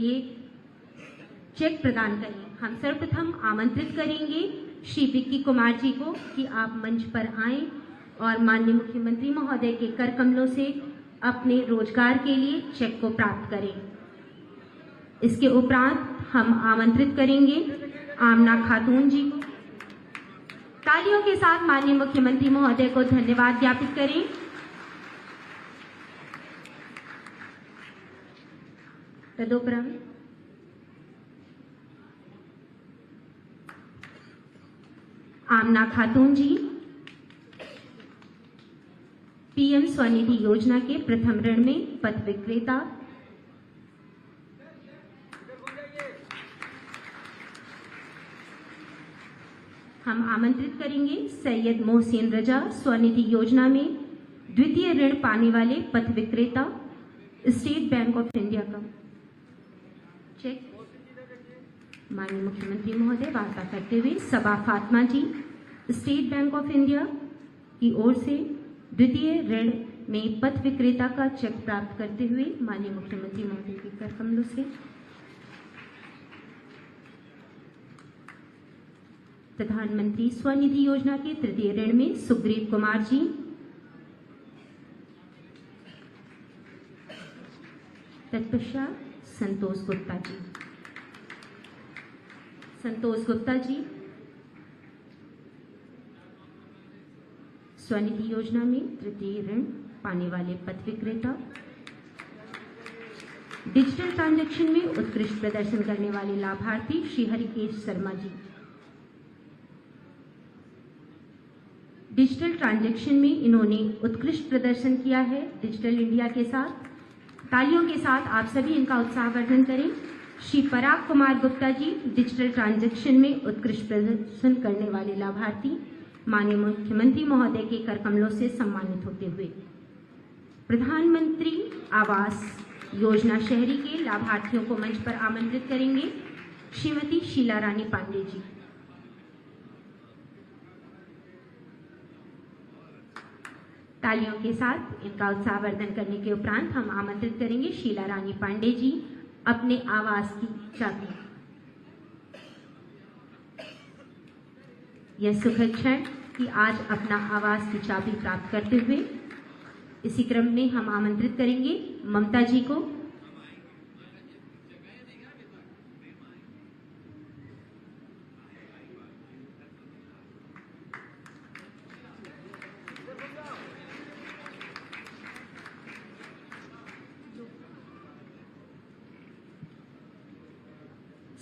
ये चेक प्रदान करें। हम सर्वप्रथम आमंत्रित करेंगे श्री विक्की कुमार जी को कि आप मंच पर आएं और माननीय मुख्यमंत्री महोदय के कर कमलों से अपने रोजगार के लिए चेक को प्राप्त करें। इसके उपरांत हम आमंत्रित करेंगे आमना खातून जी को। तालियों के साथ माननीय मुख्यमंत्री महोदय को धन्यवाद ज्ञापित करें। तदुपरांत आमना खातून जी पीएम स्वनिधि योजना के प्रथम ऋण में पथ विक्रेता। हम आमंत्रित करेंगे सैयद मोहसिन रजा, स्वनिधि योजना में द्वितीय ऋण पाने वाले पथ विक्रेता, स्टेट बैंक ऑफ इंडिया का चेक। माननीय मुख्यमंत्री महोदय वार्ता करते हुए सबा फातिमा जी, स्टेट बैंक ऑफ इंडिया की ओर से द्वितीय ऋण में पथ विक्रेता का चेक प्राप्त करते हुए माननीय मुख्यमंत्री महोदय के कर कमलों से। प्रधानमंत्री स्वनिधि योजना के तृतीय ऋण में सुग्रीव कुमार जी। तत्पश्चात संतोष गुप्ता जी। संतोष गुप्ता जी स्वनिधि योजना में तृतीय ऋण पाने वाले पथ विक्रेता। डिजिटल ट्रांजैक्शन में उत्कृष्ट प्रदर्शन करने वाले लाभार्थी श्री हरिकेश शर्मा जी। डिजिटल ट्रांजैक्शन में इन्होंने उत्कृष्ट प्रदर्शन किया है डिजिटल इंडिया के साथ। तालियों के साथ आप सभी इनका उत्साहवर्धन करें। श्री पराग कुमार गुप्ता जी डिजिटल ट्रांजैक्शन में उत्कृष्ट प्रदर्शन करने वाले लाभार्थी माननीय मुख्यमंत्री महोदय के कर कमलों से सम्मानित होते हुए प्रधानमंत्री आवास योजना शहरी के लाभार्थियों को मंच पर आमंत्रित करेंगे श्रीमती शीला रानी पांडे जी। तालियों के साथ इनका उत्साहवर्धन करने के उपरांत हम आमंत्रित करेंगे शीला रानी पांडे जी अपने आवास की चाबी। यह सुखद क्षण कि आज अपना आवास की चाबी प्राप्त करते हुए इसी क्रम में हम आमंत्रित करेंगे ममता जी को।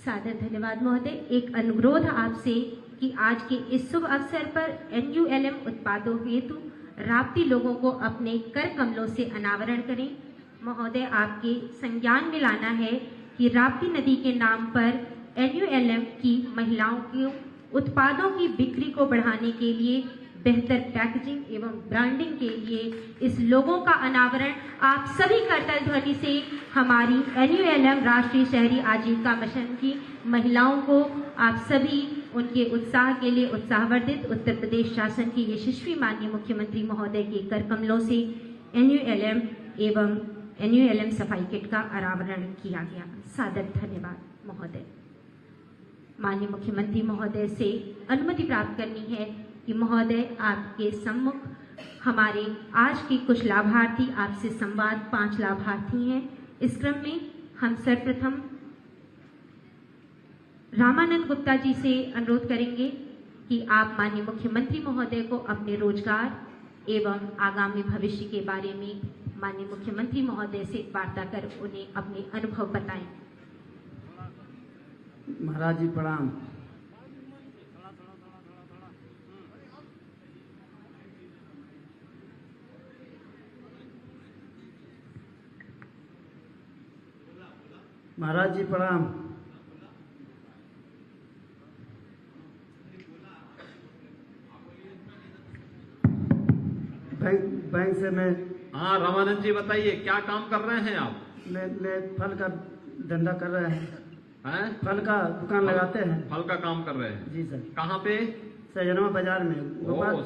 सादर धन्यवाद महोदय। एक अनुरोध आपसे कि आज के इस शुभ अवसर पर NULM उत्पादों हेतु राप्ती लोगों को अपने कर कमलों से अनावरण करें। महोदय आपके संज्ञान में लाना है कि राप्ती नदी के नाम पर NULM की महिलाओं के उत्पादों की बिक्री को बढ़ाने के लिए बेहतर पैकेजिंग एवं ब्रांडिंग के लिए इस लोगों का अनावरण आप सभी करतल ध्वनि से हमारी NULM राष्ट्रीय शहरी आजीविका मिशन की महिलाओं को आप सभी उनके उत्साह के लिए उत्साहवर्धित उत्तर प्रदेश शासन की यशस्वी माननीय मुख्यमंत्री महोदय के कर कमलों से NULM एवं NULM सफाई किट का अनावरण किया गया। सादर धन्यवाद महोदय। माननीय मुख्यमंत्री महोदय से अनुमति प्राप्त करनी है कि महोदय आपके सम्मुख हमारे आज के कुछ लाभार्थी आपसे संवाद 5 लाभार्थी हैं। इस क्रम में हम सर्वप्रथम रामानंद गुप्ता जी से अनुरोध करेंगे कि आप माननीय मुख्यमंत्री महोदय को अपने रोजगार एवं आगामी भविष्य के बारे में माननीय मुख्यमंत्री महोदय से वार्ता कर उन्हें अपने अनुभव बताएं। महाराज जी प्रणाम। महाराज जी प्रणाम। बैंक से मैं। हाँ रामानंद जी बताइए क्या काम कर रहे हैं आप? मैं फल का धंधा कर रहे हैं। फल का दुकान लगाते हैं। फल का काम कर रहे हैं? जी सर। कहाँ पे? सैजनवा बाजार में।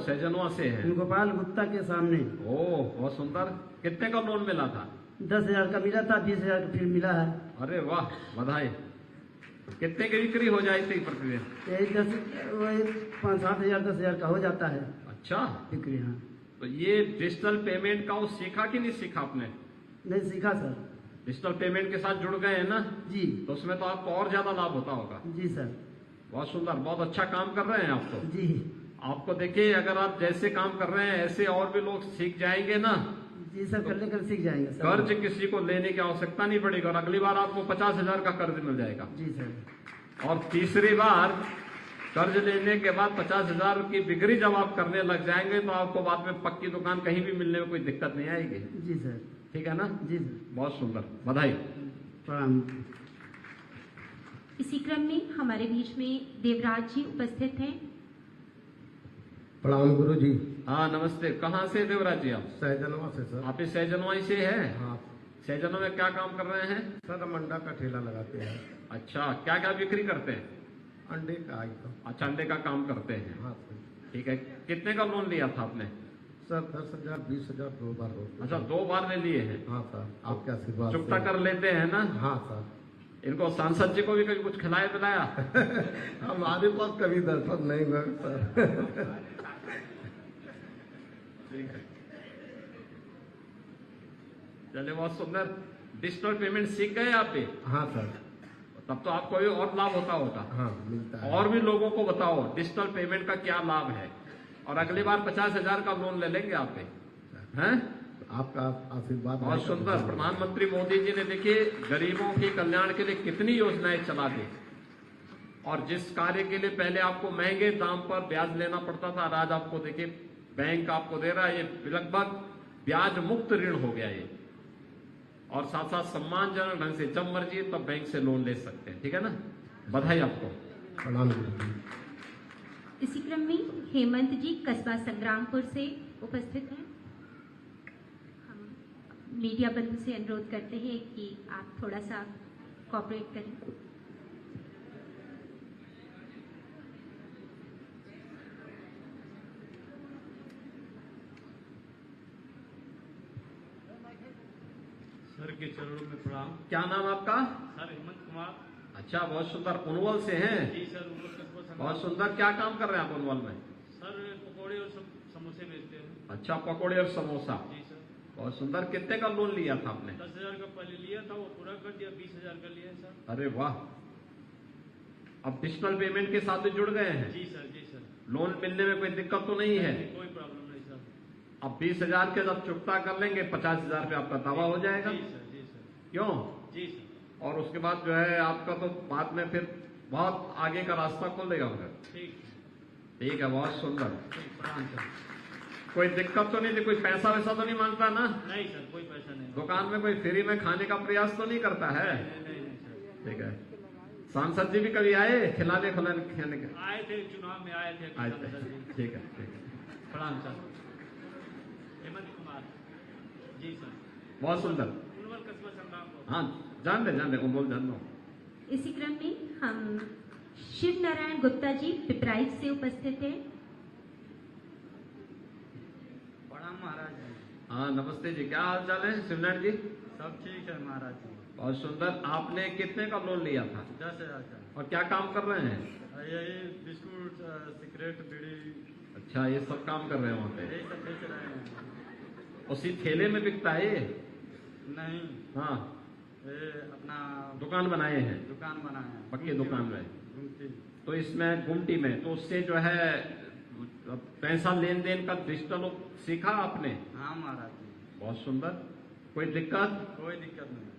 सैजनवा से है। गोपाल गुप्ता के सामने। ओह बहुत सुंदर। कितने का लोन मिला था? 10,000 का मिला था, 20,000 का फिर मिला है। अरे वाह, बधाई। कितने की बिक्री हो जाती है प्रतिदिन? यही 5-7 हजार 10,000 का हो जाता है अच्छा, बिक्री। हाँ, तो ये डिजिटल पेमेंट का वो सीखा कि नहीं सीखा आपने? नहीं सीखा सर। डिजिटल पेमेंट के साथ जुड़ गए हैं ना, जी तो उसमें तो आपको और ज्यादा लाभ होता होगा। जी सर। बहुत सुंदर, बहुत अच्छा काम कर रहे हैं आप तो। जी आपको देखिए, अगर आप जैसे काम कर रहे हैं ऐसे और भी लोग सीख जाएंगे ना, जी सर, करने कर सीख जाएंगे सर। कर्ज किसी को लेने की आवश्यकता नहीं पड़ेगी और अगली बार आपको 50,000 का कर्ज मिल जाएगा। जी सर। और तीसरी बार कर्ज लेने के बाद 50,000 की बिक्री जब आप करने लग जाएंगे तो आपको बाद में पक्की दुकान कहीं भी मिलने में कोई दिक्कत नहीं आएगी। जी सर। ठीक है ना? जी सर। बहुत सुंदर, बधाई। प्रणाम। इसी क्रम में हमारे बीच में देवराज जी उपस्थित हैं। प्रणाम गुरु जी। हाँ नमस्ते। कहाँ से देवराज जी आप? सहजनवा से सर। आप इस सहजनवाई से है? हाँ सहजनवा में क्या काम कर रहे हैं? सर, मंडा का ठेला लगाते हैं। अच्छा, क्या क्या बिक्री करते हैं? अंडे का आइटम। अच्छा, अंडे का काम करते हैं। हाँ सर। ठीक है, कितने का लोन लिया था आपने? सर 10,000 20,000 2 बार हो। अच्छा, 2 बार में लिए हैं। हाँ सर, आपके आशीर्वाद से। चुकता कर लेते हैं ना? हाँ सर। इनको सांसद जी को भी कभी कुछ खिलाया पिलाया? हमारे पास कभी दर्शन नहीं हुआ सर। चलिए, बहुत सुंदर। डिजिटल पेमेंट सीख गए आप भी? हाँ सर। तब तो आपको भी और लाभ होता होगा। हाँ, मिलता है। और भी लोगों को बताओ डिजिटल पेमेंट का क्या लाभ है, और अगली बार 50,000 का लोन ले लेंगे आप पे, हैं? आपका आशीर्वाद। बहुत सुंदर। प्रधानमंत्री मोदी जी ने देखिए गरीबों के कल्याण के लिए कितनी योजनाएं चला दी, और जिस कार्य के लिए पहले आपको महंगे दाम पर ब्याज लेना पड़ता था, आज आपको देखिए बैंक आपको दे रहा है, ये लगभग ब्याज मुक्त ऋण हो गया ये, और साथ साथ सम्मानजनक ढंग से जब मर्जी तब बैंक से लोन ले सकते हैं। ठीक है ना? बधाई आपको। प्रणाम गुरु जी। इसी क्रम में हेमंत जी कस्बा संग्रामपुर से उपस्थित हैं। हम मीडिया बंधु से अनुरोध करते हैं कि आप थोड़ा सा कोऑपरेट करें। सर के चरणों में प्रणाम। क्या नाम आपका? सर हेमंत कुमार। अच्छा, बहुत सुंदर। उनवल से हैं? जी सर, उनवल कस्बा संग्राम। बहुत सुंदर। क्या काम कर रहे हैं आप उनवल में? सर पकौड़े और सब समोसे बेचते हैं। अच्छा, पकौड़े और समोसा। जी सर। बहुत सुंदर। कितने का लोन लिया था आपने? 10,000 का पहले लिया था, वो पूरा कर दिया, 20,000 का लिया है सर। अरे वाह, अब डिजिटल पेमेंट के साथ भी जुड़ गए हैं। जी सर। जी सर। लोन मिलने में कोई दिक्कत तो नहीं है? कोई प्रॉब्लम नहीं सर। अब 20,000 के जब चुकता कर लेंगे 50,000 पे आपका दावा हो जाएगा। जी सर। जी सर। क्यों? जी सर। और उसके बाद जो है आपका तो बाद में फिर बहुत आगे का रास्ता खोलेगा उधर। ठीक ठीक है, बहुत सुंदर। ठीक। प्रणाम सर। कोई दिक्कत तो नहीं थी? कोई पैसा वैसा तो नहीं मांगता ना? नहीं सर, कोई पैसा नहीं। दुकान में कोई फ्री में खाने का प्रयास तो नहीं करता है? नहीं सर। ठीक है। सांसद जी भी कभी आए खिलाने खुलाने खाने के? आए थे, चुनाव में आए थे। आए थे। सर जी। ठीक है, ठीक है। प्रणाम सर। हेमंत कुमार। जी सर। बहुत सुंदर। उनवल कस्बा संग्रामपुर। हाँ, जान दे उन जान दो। इसी क्रम में हम शिव नारायण गुप्ता जी पिपराइच से उपस्थित हैं। प्रणाम महाराज जी। हाँ नमस्ते जी, क्या हाल चाल है शिवनारायण जी? सब ठीक है महाराज जी। बहुत सुंदर। आपने कितने का लोन लिया था 10,000 का। और क्या काम कर रहे हैं? यही बिस्कुट सिगरेट बीड़ी अच्छा, ये सब काम कर रहे हैं वहाँ पे? यही सब बेच रहे हैं। उसी ठेले में बिकता है ये? नहीं, हाँ, ये अपना दुकान बनाए हैं? दुकान बनाए हैं। पक्की दुकान में? गुमटी। तो इसमें गुमटी में तो उससे जो है पैसा लेन देन का डिजिटल सीखा आपने? हाँ महाराज जी। बहुत सुंदर। कोई दिक्कत? कोई दिक्कत नहीं।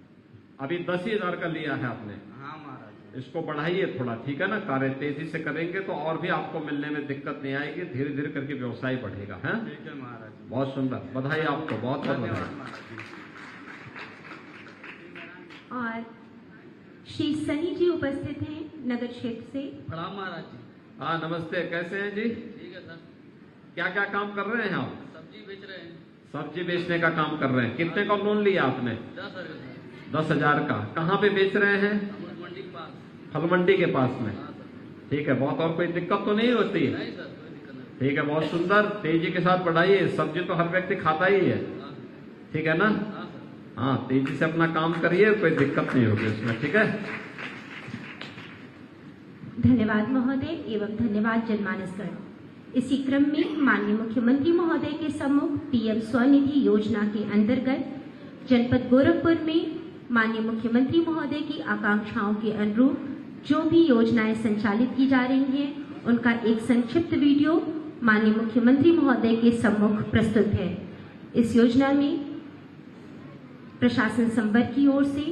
अभी 10,000 का लिया है आपने। हाँ महाराज जी। इसको बढ़ाइए थोड़ा, ठीक है ना? कार्य तेजी से करेंगे तो और भी आपको मिलने में दिक्कत नहीं आएगी, धीरे धीरे करके व्यवसाय बढ़ेगा। है? ठीक है महाराज जी। बहुत सुंदर। बधाई आपको, बहुत बहुत धन्यवाद बधाई। महाराज जी। और श्री सनी जी उपस्थित हैं नगर क्षेत्र से। प्रणाम महाराज जी। हाँ नमस्ते, कैसे हैं जी? ठीक है सर। क्या क्या काम कर रहे हैं आप? सब्जी बेच रहे हैं। सब्जी बेचने का काम कर रहे हैं। कितने का लोन लिया आपने? 10,000 का। 10,000 का। कहाँ पे बेच रहे हैं? मंडी के पास। फल मंडी के पास में? हाँ सर। ठीक है, बहुत। और कोई दिक्कत तो नहीं होती? नहीं सर, कोई दिक्कत नहीं। ठीक है, बहुत सुंदर। तेजी के साथ बढ़ाइए, सब्जी तो हर व्यक्ति खाता ही है। हाँ। ठीक है ना? हाँ सर। हाँ, तेजी से अपना काम करिए, कोई दिक्कत नहीं होगी उसमें, ठीक है। धन्यवाद महोदय एवं धन्यवाद जनमानसगण। इसी क्रम में माननीय मुख्यमंत्री महोदय के सम्मुख पीएम स्वनिधि योजना के अंतर्गत जनपद गोरखपुर में माननीय मुख्यमंत्री महोदय की आकांक्षाओं के अनुरूप जो भी योजनाएं संचालित की जा रही हैं, उनका एक संक्षिप्त वीडियो माननीय मुख्यमंत्री महोदय के सम्मुख प्रस्तुत है। इस योजना में प्रशासन संवर्ग की ओर से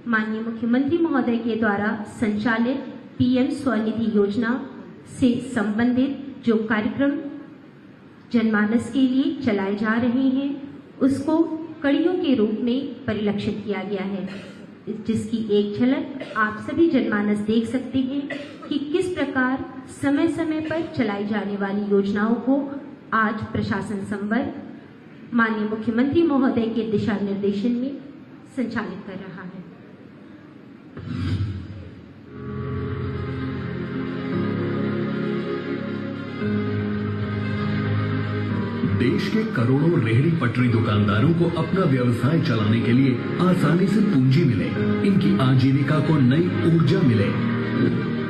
माननीय मुख्यमंत्री महोदय के द्वारा संचालित पीएम स्वनिधि योजना से संबंधित जो कार्यक्रम जनमानस के लिए चलाए जा रहे हैं, उसको कड़ियों के रूप में परिलक्षित किया गया है, जिसकी एक झलक आप सभी जनमानस देख सकते हैं कि किस प्रकार समय समय पर चलाई जाने वाली योजनाओं को आज प्रशासन संवर्ग माननीय मुख्यमंत्री महोदय के दिशा निर्देशन में संचालित कर रहा है। देश के करोड़ों रेहड़ी पटरी दुकानदारों को अपना व्यवसाय चलाने के लिए आसानी से पूंजी मिले, इनकी आजीविका को नई ऊर्जा मिले।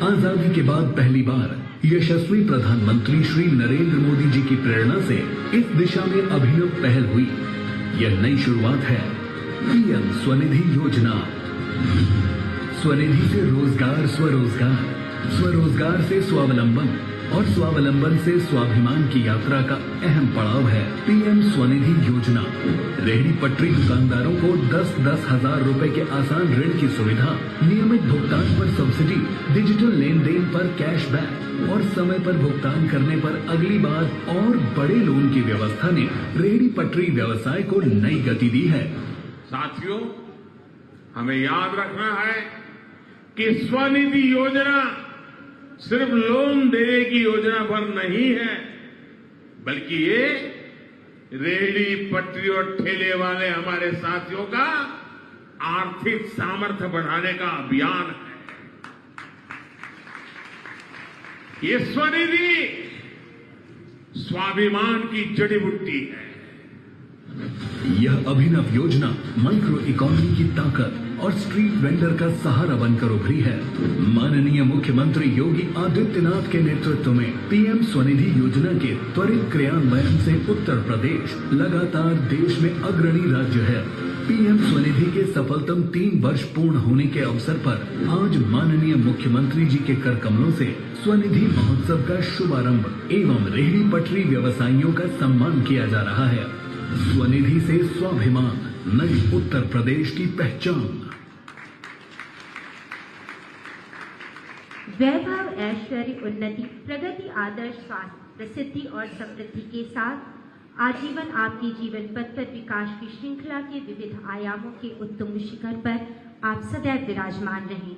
आजादी के बाद पहली बार यशस्वी प्रधानमंत्री श्री नरेंद्र मोदी जी की प्रेरणा से इस दिशा में अभिनव पहल हुई। यह नई शुरुआत है पीएम स्वनिधि योजना। स्वनिधि से रोजगार, स्वरोजगार, स्वरोजगार से स्वावलंबन और स्वावलंबन से स्वाभिमान की यात्रा का अहम पड़ाव है पीएम स्वनिधि योजना। रेहड़ी पटरी दुकानदारों को 10-10 हजार रुपए के आसान ऋण की सुविधा, नियमित भुगतान पर सब्सिडी, डिजिटल लेन देन पर कैशबैक और समय पर भुगतान करने पर अगली बार और बड़े लोन की व्यवस्था ने रेहड़ी पटरी व्यवसाय को नई गति दी है। साथियों, हमें याद रखना है कि स्वनिधि योजना सिर्फ लोन देने की योजना पर नहीं है, बल्कि ये रेहड़ी पटरी और ठेले वाले हमारे साथियों का आर्थिक सामर्थ्य बढ़ाने का अभियान है। ये स्वनिधि स्वाभिमान की जड़ी बूटी है। यह अभिनव योजना माइक्रो इकोनॉमी की ताकत और स्ट्रीट वेंडर का सहारा बनकर उभरी है। माननीय मुख्यमंत्री योगी आदित्यनाथ के नेतृत्व में पीएम स्वनिधि योजना के त्वरित क्रियान्वयन से उत्तर प्रदेश लगातार देश में अग्रणी राज्य है। पीएम स्वनिधि के सफलतम 3 वर्ष पूर्ण होने के अवसर पर आज माननीय मुख्यमंत्री जी के कर कमलों से स्वनिधि महोत्सव का शुभारंभ एवं रेहड़ी पटरी व्यवसायियों का सम्मान किया जा रहा है। स्वनिधि से स्वाभिमान, नई उत्तर प्रदेश की पहचान। वैभव, ऐश्वर्य, उन्नति, प्रगति, आदर्श, स्वास्थ्य, प्रसिद्धि और समृद्धि के साथ आजीवन आपके जीवन पथ पर विकास की श्रृंखला के विविध आयामों के उत्तुंग शिखर पर आप सदैव विराजमान रहें।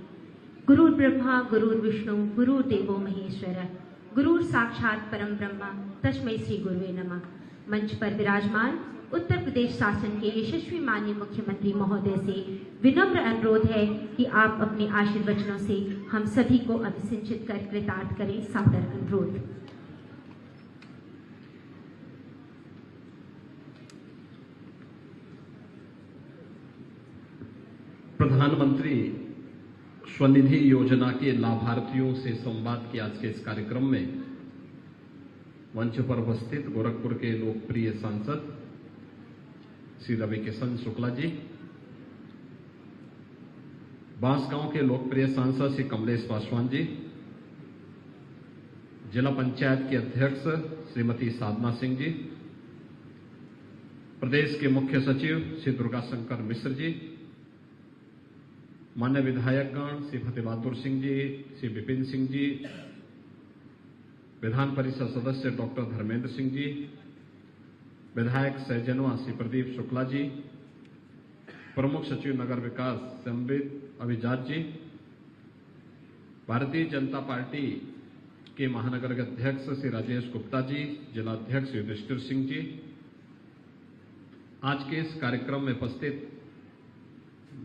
गुरुर् ब्रह्मा गुरुर्विष्णु गुरुर्देवो महेश्वर, गुरुर् साक्षात परम ब्रह्म तस्मै श्री गुरुवे नमः। मंच पर विराजमान उत्तर प्रदेश शासन के यशस्वी माननीय मुख्यमंत्री महोदय से विनम्र अनुरोध है कि आप अपने आशीर्वचनों से हम सभी को अभिसिंचित कर कृतार्थ करें। सादर अनुरोध। प्रधानमंत्री स्वनिधि योजना के लाभार्थियों से संवाद के आज के इस कार्यक्रम में मंच पर उपस्थित गोरखपुर के लोकप्रिय सांसद श्री रविकिशन शुक्ला जी, बांसगांव के लोकप्रिय सांसद श्री कमलेश पासवान जी, जिला पंचायत के अध्यक्ष श्रीमती साधना सिंह जी, प्रदेश के मुख्य सचिव श्री दुर्गा शंकर मिश्र जी, मान्य विधायकगण श्री फतेह बहादुर सिंह जी, श्री विपिन सिंह जी, विधान परिषद सदस्य डॉक्टर धर्मेंद्र सिंह जी, विधायक सहजनवा श्री प्रदीप शुक्ला जी, प्रमुख सचिव नगर विकास संबित अभिजात जी, भारतीय जनता पार्टी के महानगर के अध्यक्ष श्री राजेश गुप्ता जी, जिला अध्यक्ष युधिष्ठिर सिंह जी, आज के इस कार्यक्रम में उपस्थित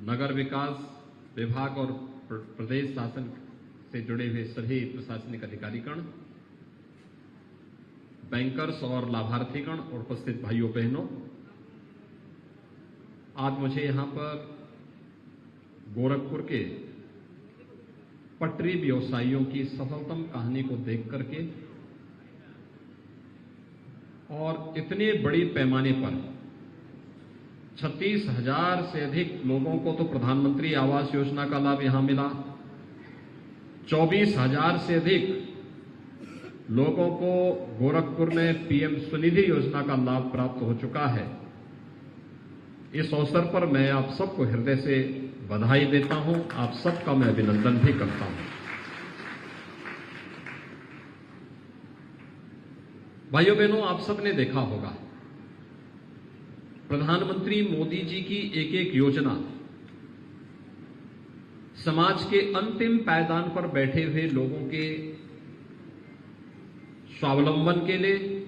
नगर विकास विभाग और प्रदेश शासन से जुड़े हुए सभी प्रशासनिक अधिकारीगण, बैंकर्स और लाभार्थीगण और उपस्थित भाइयों बहनों, आज मुझे यहां पर गोरखपुर के पटरी व्यवसायियों की सफलतम कहानी को देख करके और इतने बड़े पैमाने पर 36,000 से अधिक लोगों को तो प्रधानमंत्री आवास योजना का लाभ यहां मिला, 24,000 से अधिक लोगों को गोरखपुर में पीएम स्वनिधि योजना का लाभ प्राप्त हो चुका है। इस अवसर पर मैं आप सबको हृदय से बधाई देता हूं, आप सबका मैं अभिनंदन भी करता हूं। भाइयों बहनों, आप सबने देखा होगा प्रधानमंत्री मोदी जी की एक एक योजना समाज के अंतिम पायदान पर बैठे हुए लोगों के स्वावलंबन के लिए,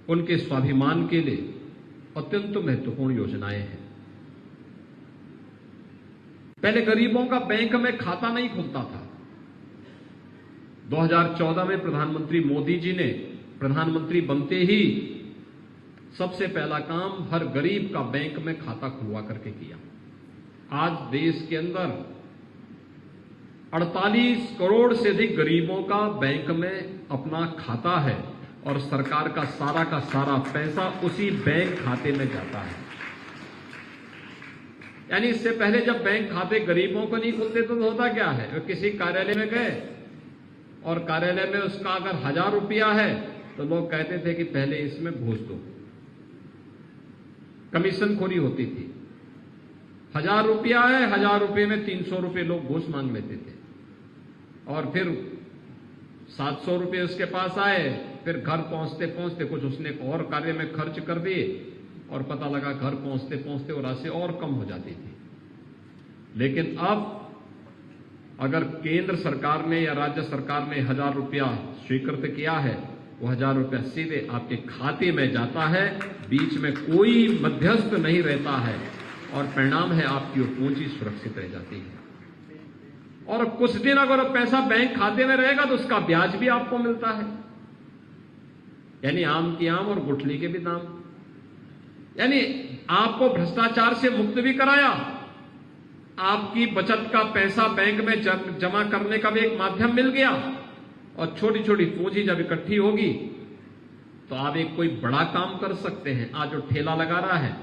उनके स्वाभिमान के लिए अत्यंत महत्वपूर्ण योजनाएं हैं। पहले गरीबों का बैंक में खाता नहीं खुलता था। 2014 में प्रधानमंत्री मोदी जी ने प्रधानमंत्री बनते ही सबसे पहला काम हर गरीब का बैंक में खाता खुलवा करके किया। आज देश के अंदर 48 करोड़ से अधिक गरीबों का बैंक में अपना खाता है और सरकार का सारा पैसा उसी बैंक खाते में जाता है। यानी इससे पहले जब बैंक खाते गरीबों को नहीं खुलते तो होता क्या है, वे किसी कार्यालय में गए और कार्यालय में उसका अगर 1,000 रुपया है तो लोग कहते थे कि पहले इसमें घूस दो, कमीशन खोरी होती थी। 1,000 रुपया है, 1,000 रुपये में 300 रुपये लोग घूस मांग लेते थे और फिर 700 रुपये उसके पास आए, फिर घर पहुंचते पहुंचते कुछ उसने और कार्य में खर्च कर दिए और पता लगा घर पहुंचते पहुंचते वो राशि और कम हो जाती थी। लेकिन अब अगर केंद्र सरकार ने या राज्य सरकार ने 1,000 रुपया स्वीकृत किया है, वो 1,000 रुपया सीधे आपके खाते में जाता है, बीच में कोई मध्यस्थ नहीं रहता है और परिणाम है आपकी पूंजी सुरक्षित रह जाती है। और कुछ दिन अगर पैसा बैंक खाते में रहेगा तो उसका ब्याज भी आपको मिलता है, यानी आम की आम और गुठली के भी दाम। यानी आपको भ्रष्टाचार से मुक्त भी कराया, आपकी बचत का पैसा बैंक में जमा करने का भी एक माध्यम मिल गया और छोटी छोटी पूंजी जब इकट्ठी होगी तो आप एक कोई बड़ा काम कर सकते हैं। आज जो ठेला लगा रहा है,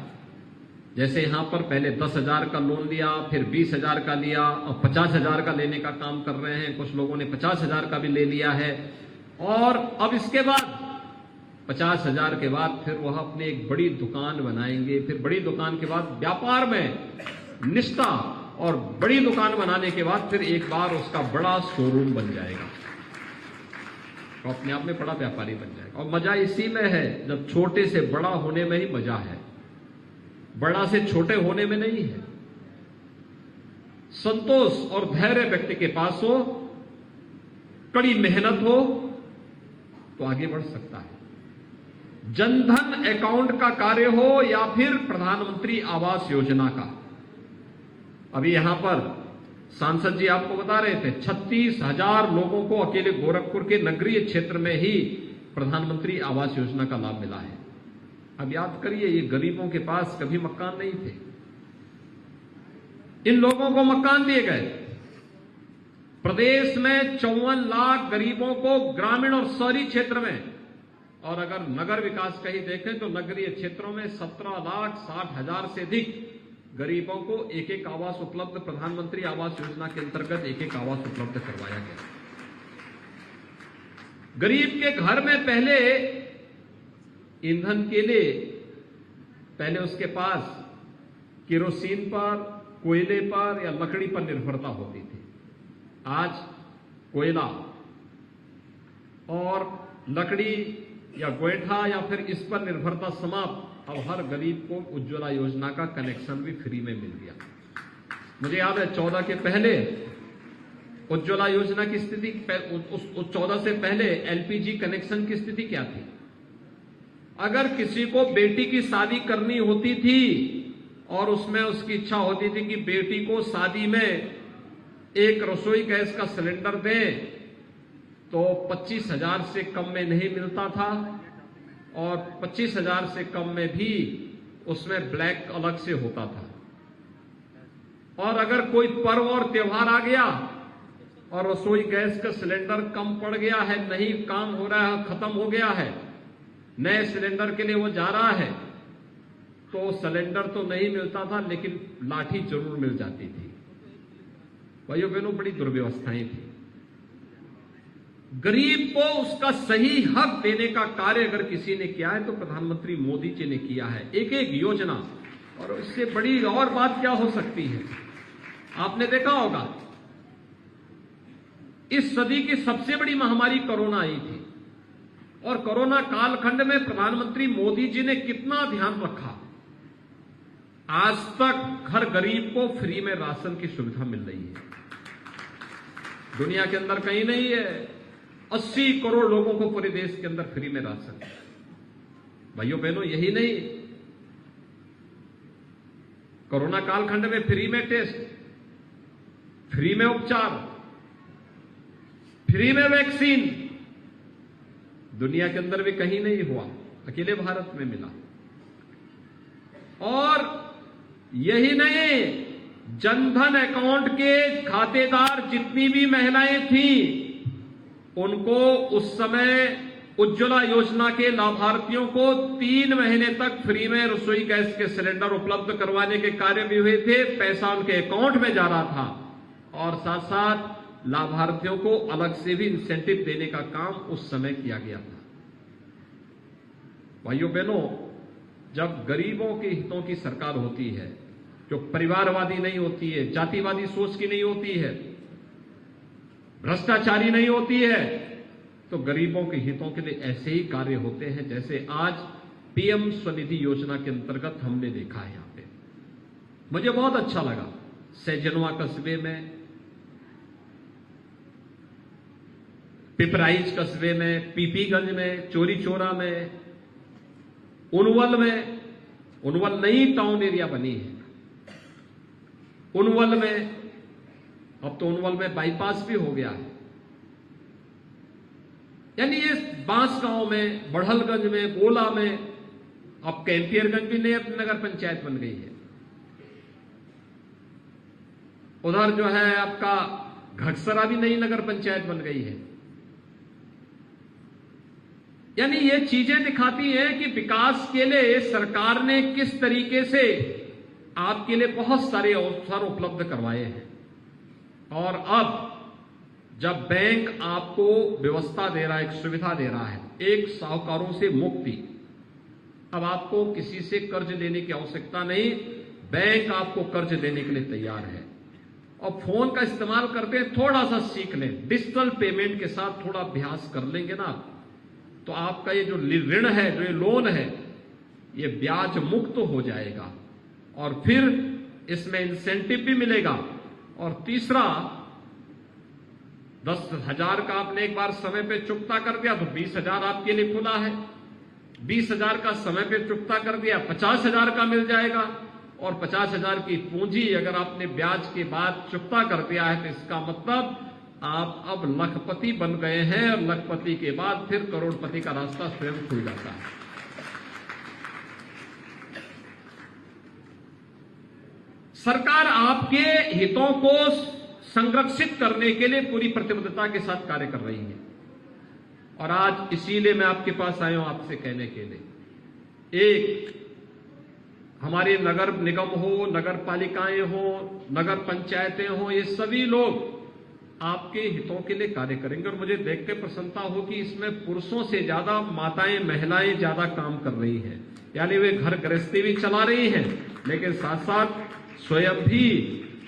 जैसे यहां पर पहले 10,000 का लोन लिया, फिर 20,000 का लिया और 50,000 का लेने का काम कर रहे हैं, कुछ लोगों ने 50,000 का भी ले लिया है और अब इसके बाद 50,000 के बाद फिर वह अपनी एक बड़ी दुकान बनाएंगे, फिर बड़ी दुकान के बाद व्यापार में निष्ठा और बड़ी दुकान बनाने के बाद फिर एक बार उसका बड़ा शोरूम बन जाएगा तो अपने आप में बड़ा व्यापारी बन जाएगा। और मजा इसी में है, जब छोटे से बड़ा होने में ही मजा है, बड़ा से छोटे होने में नहीं है। संतोष और धैर्य व्यक्ति के पास हो, कड़ी मेहनत हो तो आगे बढ़ सकता है। जनधन अकाउंट का कार्य हो या फिर प्रधानमंत्री आवास योजना का। अभी यहां पर सांसद जी आपको बता रहे थे 36,000 लोगों को अकेले गोरखपुर के नगरीय क्षेत्र में ही प्रधानमंत्री आवास योजना का लाभ मिला है। अब याद करिए, ये गरीबों के पास कभी मकान नहीं थे, इन लोगों को मकान दिए गए। प्रदेश में 54 लाख गरीबों को ग्रामीण और शहरी क्षेत्र में, और अगर नगर विकास कहीं देखें तो नगरीय क्षेत्रों में 17,60,000 से अधिक गरीबों को एक एक आवास उपलब्ध, प्रधानमंत्री आवास योजना के अंतर्गत एक एक आवास उपलब्ध करवाया गया। गरीब के घर में पहले ईंधन के लिए पहले उसके पास केरोसिन पर, कोयले पर या लकड़ी पर निर्भरता होती थी। आज कोयला और लकड़ी या गोईठा या फिर इस पर निर्भरता समाप्त। अब हर गरीब को उज्ज्वला योजना का कनेक्शन भी फ्री में मिल गया। मुझे याद है 14 के पहले उज्ज्वला योजना की स्थिति, उस 14 से पहले एलपीजी कनेक्शन की स्थिति क्या थी? अगर किसी को बेटी की शादी करनी होती थी और उसमें उसकी इच्छा होती थी कि बेटी को शादी में एक रसोई गैस का सिलेंडर दें, तो 25,000 से कम में नहीं मिलता था और 25,000 से कम में भी उसमें ब्लैक अलग से होता था। और अगर कोई पर्व और त्योहार आ गया और रसोई गैस का सिलेंडर कम पड़ गया है, नहीं काम हो रहा है, खत्म हो गया है, नए सिलेंडर के लिए वो जा रहा है, तो सिलेंडर तो नहीं मिलता था लेकिन लाठी जरूर मिल जाती थी। भाइयों बहनों, बड़ी दुर्व्यवस्थाएं थी। गरीब को उसका सही हक देने का कार्य अगर किसी ने किया है तो प्रधानमंत्री मोदी जी ने किया है, एक एक योजना। और इससे बड़ी और बात क्या हो सकती है? आपने देखा होगा इस सदी की सबसे बड़ी महामारी कोरोना आई थी और कोरोना कालखंड में प्रधानमंत्री मोदी जी ने कितना ध्यान रखा। आज तक हर गरीब को फ्री में राशन की सुविधा मिल रही है, दुनिया के अंदर कहीं नहीं है। 80 करोड़ लोगों को पूरे देश के अंदर फ्री में राशन। भाइयों बहनों, यही नहीं, कोरोना कालखंड में फ्री में टेस्ट, फ्री में उपचार, फ्री में वैक्सीन, दुनिया के अंदर भी कहीं नहीं हुआ, अकेले भारत में मिला। और यही नहीं, जनधन अकाउंट के खातेदार जितनी भी महिलाएं थीं, उनको उस समय उज्ज्वला योजना के लाभार्थियों को 3 महीने तक फ्री में रसोई गैस के सिलेंडर उपलब्ध करवाने के कार्य भी हुए थे। पैसा उनके अकाउंट में जा रहा था और साथ साथ लाभार्थियों को अलग से भी इंसेंटिव देने का काम उस समय किया गया था। भाइयों बहनों, जब गरीबों के हितों की सरकार होती है, जो परिवारवादी नहीं होती है, जातिवादी सोच की नहीं होती है, भ्रष्टाचारी नहीं होती है, तो गरीबों के हितों के लिए ऐसे ही कार्य होते हैं जैसे आज पीएम स्वनिधि योजना के अंतर्गत हमने देखा है। यहां पे मुझे बहुत अच्छा लगा, सैजनवा कस्बे में, पिपराइच कस्बे में, पीपीगंज में, चोरी चोरा में, उनवल में, उनवल नई टाउन एरिया बनी है, उनवल में, अब तो उनवल में बाईपास भी हो गया है। यानी ये बांसगांव में, बढ़लगंज में, गोला में, अब कैंपियरगंज भी नई नगर पंचायत बन गई है। उधर जो है आपका घटसरा भी नई नगर पंचायत बन गई है। यानी ये चीजें दिखाती हैं कि विकास के लिए सरकार ने किस तरीके से आपके लिए बहुत सारे अवसर उपलब्ध करवाए हैं। और अब जब बैंक आपको व्यवस्था दे रहा है, एक सुविधा दे रहा है, एक साहूकारों से मुक्ति, अब आपको किसी से कर्ज लेने की आवश्यकता नहीं, बैंक आपको कर्ज देने के लिए तैयार है। और फोन का इस्तेमाल करते हैं, थोड़ा सा सीख लें, डिजिटल पेमेंट के साथ थोड़ा अभ्यास कर लेंगे ना, तो आपका ये जो ऋण है, जो ये लोन है, ये ब्याज मुक्त हो जाएगा और फिर इसमें इंसेंटिव भी मिलेगा। और तीसरा, 10,000 का आपने एक बार समय पे चुकता कर दिया तो 20,000 आपके लिए खुला है। 20,000 का समय पे चुकता कर दिया, 50,000 का मिल जाएगा। और 50,000 की पूंजी अगर आपने ब्याज के बाद चुकता कर दिया है तो इसका मतलब आप अब लखपति बन गए हैं, और लखपति के बाद फिर करोड़पति का रास्ता स्वयं खुल जाता है। सरकार आपके हितों को संरक्षित करने के लिए पूरी प्रतिबद्धता के साथ कार्य कर रही है। और आज इसीलिए मैं आपके पास आया हूं आपसे कहने के लिए, एक, हमारे नगर निगम हो, नगर पालिकाएं हो, नगर पंचायतें हो, ये सभी लोग आपके हितों के लिए कार्य करेंगे। और मुझे देख के प्रसन्नता हो कि इसमें पुरुषों से ज्यादा माताएं, महिलाएं ज्यादा काम कर रही हैं। यानी वे घर गृहस्थी भी चला रही हैं, लेकिन साथ साथ स्वयं भी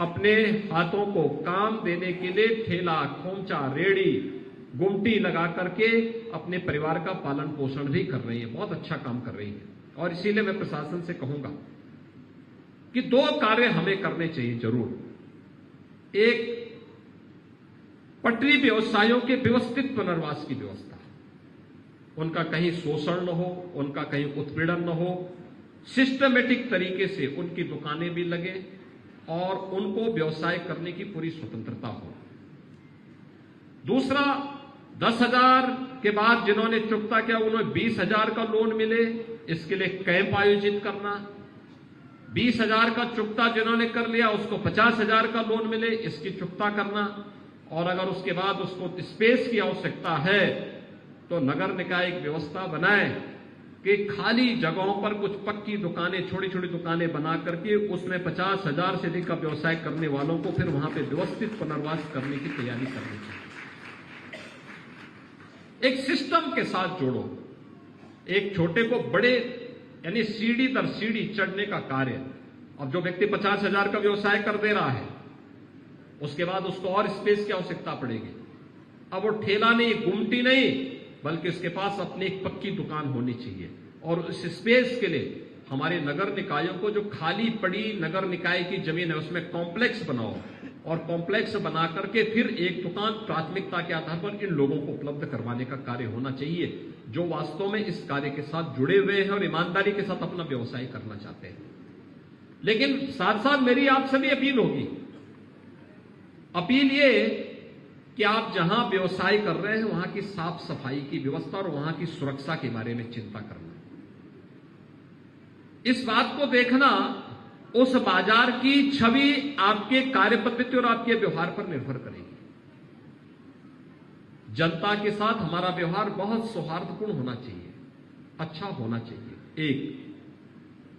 अपने हाथों को काम देने के लिए ठेला, खोमचा, रेड़ी, गुमटी लगा करके अपने परिवार का पालन पोषण भी कर रही है। बहुत अच्छा काम कर रही है। और इसीलिए मैं प्रशासन से कहूंगा कि 2 कार्य हमें करने चाहिए जरूर। एक, पटरी व्यवसायों के व्यवस्थित पुनर्वास की व्यवस्था, उनका कहीं शोषण न हो, उनका कहीं उत्पीड़न न हो, सिस्टमेटिक तरीके से उनकी दुकानें भी लगे और उनको व्यवसाय करने की पूरी स्वतंत्रता हो। दूसरा, 10,000 के बाद जिन्होंने चुकता किया उन्हें 20,000 का लोन मिले, इसके लिए कैंप आयोजित करना। 20,000 का चुकता जिन्होंने कर लिया उसको 50,000 का लोन मिले, इसकी चुकता करना। और अगर उसके बाद उसको स्पेस की आवश्यकता है तो नगर निकाय एक व्यवस्था बनाए कि खाली जगहों पर कुछ पक्की दुकानें, छोटी छोटी दुकानें बना करके उसमें 50,000 से अधिक का व्यवसाय करने वालों को फिर वहां पे व्यवस्थित पुनर्वास करने की तैयारी करनी चाहिए। एक सिस्टम के साथ जोड़ो, एक छोटे को बड़े यानी सीढ़ी दर सीढ़ी चढ़ने का कार्य। अब जो व्यक्ति 50,000 का व्यवसाय कर दे रहा है उसके बाद उसको और स्पेस की आवश्यकता पड़ेगी। अब वो ठेला नहीं, गुमटी नहीं, बल्कि उसके पास अपनी एक पक्की दुकान होनी चाहिए। और उस स्पेस के लिए हमारे नगर निकायों को जो खाली पड़ी नगर निकाय की जमीन है उसमें कॉम्प्लेक्स बनाओ, और कॉम्प्लेक्स बना करके फिर एक दुकान प्राथमिकता के आधार पर इन लोगों को उपलब्ध करवाने का कार्य होना चाहिए जो वास्तव में इस कार्य के साथ जुड़े हुए हैं और ईमानदारी के साथ अपना व्यवसाय करना चाहते हैं। लेकिन साथ साथ मेरी आप सभी अपील होगी, अपील ये कि आप जहां व्यवसाय कर रहे हैं वहां की साफ सफाई की व्यवस्था और वहां की सुरक्षा के बारे में चिंता करना। इस बात को देखना उस बाजार की छवि आपके कार्य पद्धति और आपके व्यवहार पर निर्भर करेगी। जनता के साथ हमारा व्यवहार बहुत सौहार्दपूर्ण होना चाहिए, अच्छा होना चाहिए एक,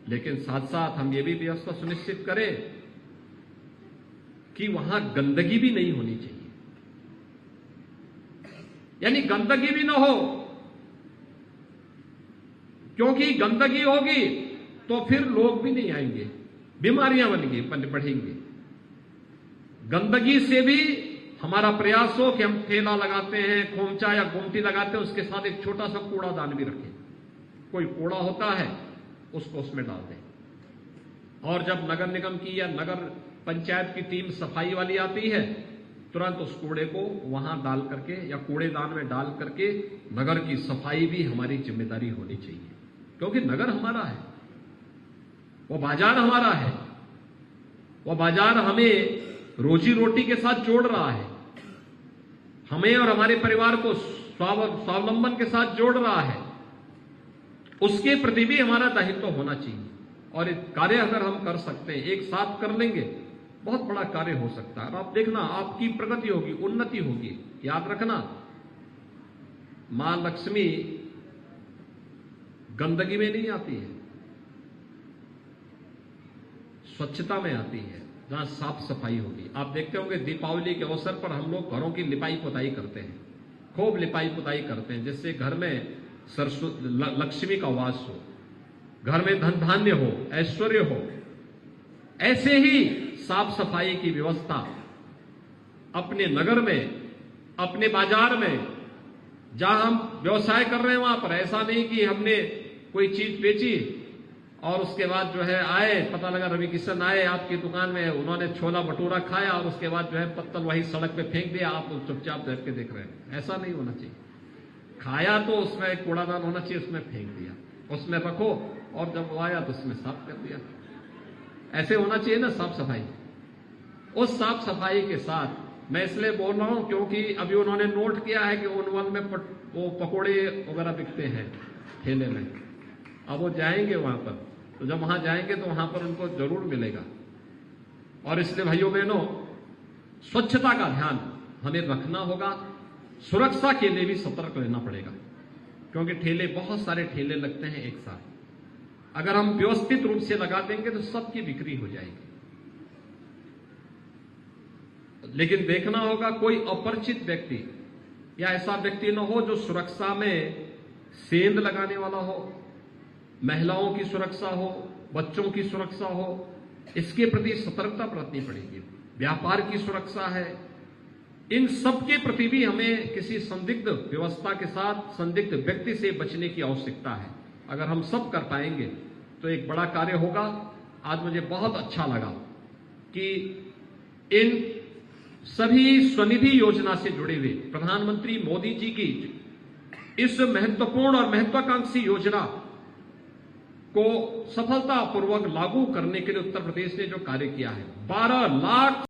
लेकिन साथ साथ हम ये भी व्यवस्था सुनिश्चित करें कि वहां गंदगी भी नहीं होनी चाहिए। यानी गंदगी भी ना हो, क्योंकि गंदगी होगी तो फिर लोग भी नहीं आएंगे, बीमारियां बढ़ेंगी। गंदगी से भी हमारा प्रयास हो कि हम ठेला लगाते हैं, खोमचा या गुमटी लगाते हैं, उसके साथ एक छोटा सा कूड़ादान भी रखें। कोई कूड़ा होता है उसको उसमें डाल दें। और जब नगर निगम की या नगर पंचायत की टीम सफाई वाली आती है तुरंत उस कूड़े को वहां डाल करके या कूड़ेदान में डाल करके नगर की सफाई भी हमारी जिम्मेदारी होनी चाहिए। क्योंकि नगर हमारा है, वो बाजार हमारा है, वो बाजार हमें रोजी रोटी के साथ जोड़ रहा है, हमें और हमारे परिवार को स्वावलंबन के साथ जोड़ रहा है। उसके प्रति भी हमारा दायित्व होना चाहिए। और एक कार्य अगर हम कर सकते हैं, एक साथ कर लेंगे, बहुत बड़ा कार्य हो सकता है। और आप देखना आपकी प्रगति होगी, उन्नति होगी। याद रखना, मां लक्ष्मी गंदगी में नहीं आती है, स्वच्छता में आती है, जहां साफ सफाई होगी। आप देखते होंगे दीपावली के अवसर पर हम लोग घरों की लिपाई पुताई करते हैं, खूब लिपाई पुताई करते हैं, जिससे घर में लक्ष्मी का वास हो, घर में धन धान्य हो, ऐश्वर्य हो। ऐसे ही साफ सफाई की व्यवस्था अपने नगर में, अपने बाजार में, जहां हम व्यवसाय कर रहे हैं वहां पर ऐसा नहीं कि हमने कोई चीज बेची और उसके बाद जो है आए, पता लगा रवि किशन आए आपकी दुकान में, उन्होंने छोला भटूरा खाया और उसके बाद जो है पत्तल वही सड़क पे फेंक दिया, आप चुपचाप बैठ के देख रहे हैं। ऐसा नहीं होना चाहिए। खाया तो उसमें एक कूड़ादान होना चाहिए, उसमें फेंक दिया, उसमें रखो, और जब वो आया तो उसमें साफ कर दिया। ऐसे होना चाहिए ना साफ सफाई। उस साफ सफाई के साथ मैं इसलिए बोल रहा हूं क्योंकि अभी उन्होंने नोट किया है कि उनवल में वो पकोड़े वगैरह बिकते हैं ठेले में। अब वो जाएंगे वहां पर, तो जब वहां जाएंगे तो वहां पर उनको जरूर मिलेगा। और इसलिए भाइयों बहनों, स्वच्छता का ध्यान हमें रखना होगा। सुरक्षा के लिए भी सतर्क रहना पड़ेगा, क्योंकि ठेले, बहुत सारे ठेले लगते हैं एक साथ। अगर हम व्यवस्थित रूप से लगा देंगे तो सबकी बिक्री हो जाएगी। लेकिन देखना होगा कोई अपरिचित व्यक्ति या ऐसा व्यक्ति न हो जो सुरक्षा में सेंध लगाने वाला हो, महिलाओं की सुरक्षा हो, बच्चों की सुरक्षा हो। इसके प्रति सतर्कता बरतनी पड़ेगी। व्यापार की सुरक्षा है, इन सब के प्रति भी हमें किसी संदिग्ध व्यवस्था के साथ, संदिग्ध व्यक्ति से बचने की आवश्यकता है। अगर हम सब कर पाएंगे तो एक बड़ा कार्य होगा। आज मुझे बहुत अच्छा लगा कि इन सभी स्वनिधि योजना से जुड़े हुए प्रधानमंत्री मोदी जी की इस महत्वपूर्ण और महत्वाकांक्षी योजना को सफलतापूर्वक लागू करने के लिए उत्तर प्रदेश ने जो कार्य किया है, 12 लाख